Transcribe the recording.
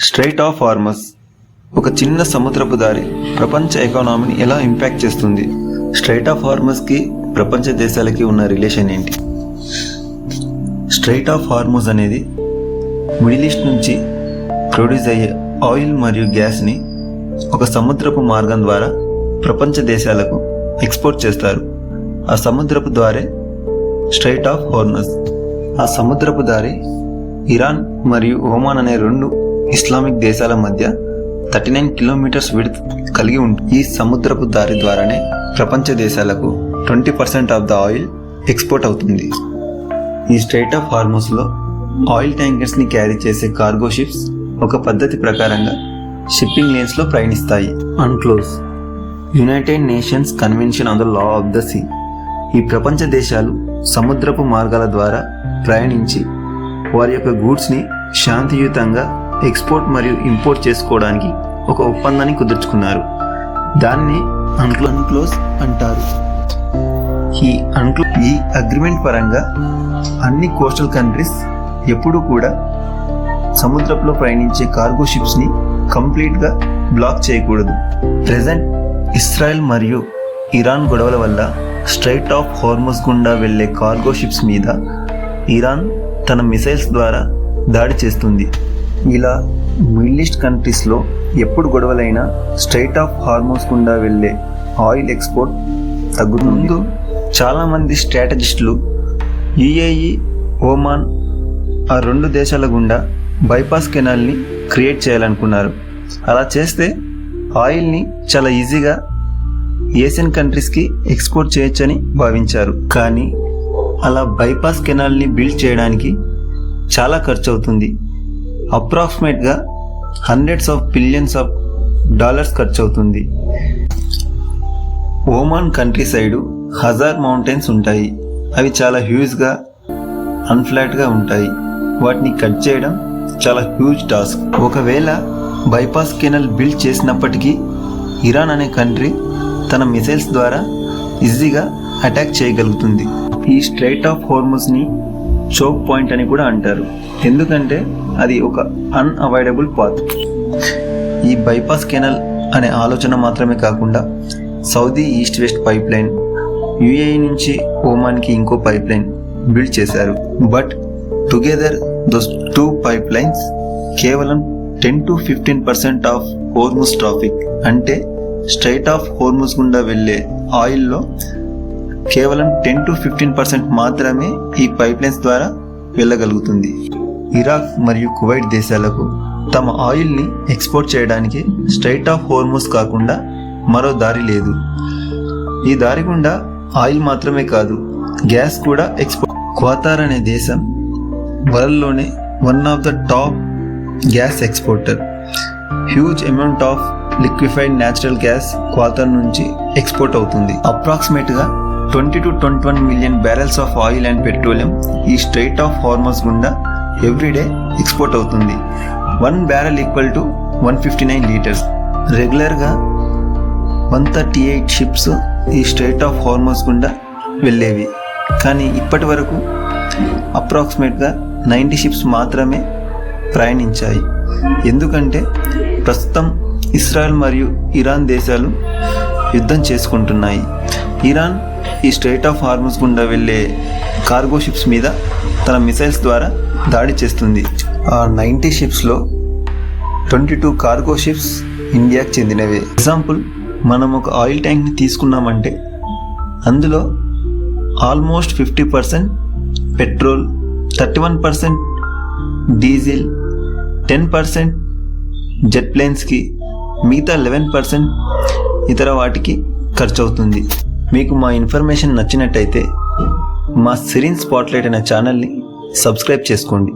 Straight of హార్మస్ ఒక చిన్న సముద్రపు దారి ప్రపంచ ఎకానమీని ఎలా ఇంపాక్ట్ చేస్తుంది? స్ట్రైట్ ఆఫ్ హార్మస్కి ప్రపంచ దేశాలకి ఉన్న రిలేషన్ ఏంటి? స్ట్రైట్ ఆఫ్ హార్మస్ అనేది మిడిల్ ఈస్ట్ నుంచి ప్రొడ్యూస్ అయ్యే ఆయిల్ మరియు గ్యాస్ని ఒక సముద్రపు మార్గం ద్వారా ప్రపంచ దేశాలకు ఎక్స్పోర్ట్ చేస్తారు. ఆ సముద్రపు దారే స్ట్రైట్ ఆఫ్ హార్మస్. ఆ సముద్రపు దారి ఇరాన్ మరియు ఒమాన్ అనే రెండు ఇస్లామిక్ దేశాల మధ్య 39 కిలోమీటర్స్ విడ్త్ కలిగి ఉంటుంది. ఈ సముద్రపు దారి ద్వారానే ప్రపంచ దేశాలకు 20% ఆఫ్ ద ఆయిల్ ఎక్స్పోర్ట్ అవుతుంది. ఈ స్ట్రైట్ ఆఫ్ హార్మస్లో ఆయిల్ ట్యాంకర్స్ని క్యారీ చేసే కార్గో షిప్స్ ఒక పద్ధతి ప్రకారంగా షిప్పింగ్ లేన్స్లో ప్రయాణిస్తాయి. UNCLOS united nations convention on the law of the sea. ఈ ప్రపంచ దేశాలు సముద్రపు మార్గాల ద్వారా ప్రయాణించి వారి యొక్క గూడ్స్ని శాంతియుతంగా ఎక్స్పోర్ట్ మరియు ఇంపోర్ట్ చేసుకోవడానికి ఒక ఒప్పందాన్ని కుదుర్చుకున్నారు. దాన్ని అన్క్లోజ్ అంటారు. ఈ అగ్రిమెంట్ పరంగా అన్ని కోస్టల్ కంట్రీస్ ఎప్పుడూ కూడా సముద్రంలో ప్రయాణించే కార్గో షిప్స్ని కంప్లీట్గా బ్లాక్ చేయకూడదు. ప్రెజెంట్ ఇస్రాయెల్ మరియు ఇరాన్ గొడవల వల్ల స్ట్రైట్ ఆఫ్ హార్మస్ గుండా వెళ్లే కార్గో షిప్స్ మీద ఇరాన్ తన మిసైల్స్ ద్వారా దాడి చేస్తుంది. ఇలా మిడిల్ ఈస్ట్ కంట్రీస్లో ఎప్పుడు గొడవలైనా స్ట్రైట్ ఆఫ్ హార్మస్ గుండా వెళ్లే ఆయిల్ ఎక్స్పోర్ట్ తగ్గుతుంది. చాలామంది స్ట్రాటజిస్టులు యుఏఈ, ఒమాన్ ఆ రెండు దేశాల గుండా బైపాస్ కెనాల్ని క్రియేట్ చేయాలనుకున్నారు. అలా చేస్తే ఆయిల్ని చాలా ఈజీగా ఏషియన్ కంట్రీస్కి ఎక్స్పోర్ట్ చేయొచ్చని భావించారు. కానీ అలా బైపాస్ కెనాల్ని బిల్డ్ చేయడానికి చాలా ఖర్చు అవుతుంది. అప్రాక్సిమేట్గా hundreds of billions of dollars ఖర్చు అవుతుంది. Oman country side Hajar mountains ఉంటాయి. అవి చాలా హ్యూజ్గా అన్ఫ్లాట్గా ఉంటాయి. వాటిని కట్ చేయడం చాలా హ్యూజ్ టాస్క్. ఒకవేళ బైపాస్ కెనాల్ బిల్డ్ చేసినప్పటికీ ఇరాన్ అనే కంట్రీ తన మిసైల్స్ ద్వారా ఈజీగా అటాక్ చేయగలుగుతుంది. ఈ స్ట్రైట్ ఆఫ్ హార్మస్ని చోక్ పాయింట్ అని కూడా అంటారు, ఎందుకంటే అది ఒక అన్అవాయిడబుల్ పాత్. ఈ బైపాస్ కెనాల్ అనే ఆలోచన మాత్రమే కాకుండా Saudi east west pipe line, UAE నుంచి ఒమాన్కి ఇంకో పైప్ లైన్ బిల్డ్ చేశారు. But together those two pipe lines కేవలం 10 to 15% ఆఫ్ హోర్ముజ్ ట్రాఫిక్, అంటే స్ట్రైట్ ఆఫ్ హోర్ముజ్ గుండా వెళ్ళే ఆయిల్లో కేవలం 10 to 15% మాత్రమే ఈ పైప్ లైన్స్ ద్వారా వెళ్ళగలుగుతుంది. ఇరాక్ మరియు కువైట్ దేశాలకు తమ ఆయిల్ని ఎక్స్పోర్ట్ చేయడానికి స్ట్రైట్ ఆఫ్ హోర్ముజ్ కాకుండా మరో దారి లేదు. ఈ దారి గుండా ఆయిల్ మాత్రమే కాదు, గ్యాస్ కూడా ఎక్స్పోర్ట్. క్వాతార్ అనే దేశం వరల్డ్లోనే one of the top gas exporter. Huge amount of liquefied natural gas Qatar నుంచి ఎక్స్పోర్ట్ అవుతుంది. అప్రాక్సిమేట్గా 20 to 21 million barrels of oil and petroleum ఈ స్ట్రైట్ ఆఫ్ హార్మస్ గుండా ఎవ్రీడే ఎక్స్పోర్ట్ అవుతుంది. 1 బ్యారెల్ ఈక్వల్ టు 159 లీటర్స్. రెగ్యులర్గా 138 షిప్స్ ఈ strait of Hormuz గుండా వెళ్ళేవి. కానీ ఇప్పటి వరకు అప్రాక్సిమేట్గా 90 షిప్స్ మాత్రమే ప్రయాణించాయి. ఎందుకంటే ప్రస్తుతం ఇస్రాయెల్ మరియు ఇరాన్ దేశాలు యుద్ధం చేసుకుంటున్నాయి. ఇరాన్ ఈ స్ట్రైట్ ఆఫ్ హార్మస్ గుండా వెళ్ళే కార్గో షిప్స్ మీద తన మిసైల్స్ ద్వారా దాడి చేస్తుంది. ఆ 90 షిప్స్లో 22 కార్గో షిప్స్ ఇండియాకి చెందినవే. ఎగ్జాంపుల్, మనం ఒక ఆయిల్ ట్యాంక్ని తీసుకున్నామంటే అందులో ఆల్మోస్ట్ 50% పెట్రోల్, 31% డీజిల్, 10% జెట్ ప్లేన్స్కి, మిగతా 11% ఇతర వాటికి ఖర్చు అవుతుంది. మీకు మా ఇన్ఫర్మేషన్ నచ్చినట్టయితే మా సిరిన్ స్పాట్లైట్ అనే ఛానల్ని సబ్స్క్రైబ్ చేసుకోండి.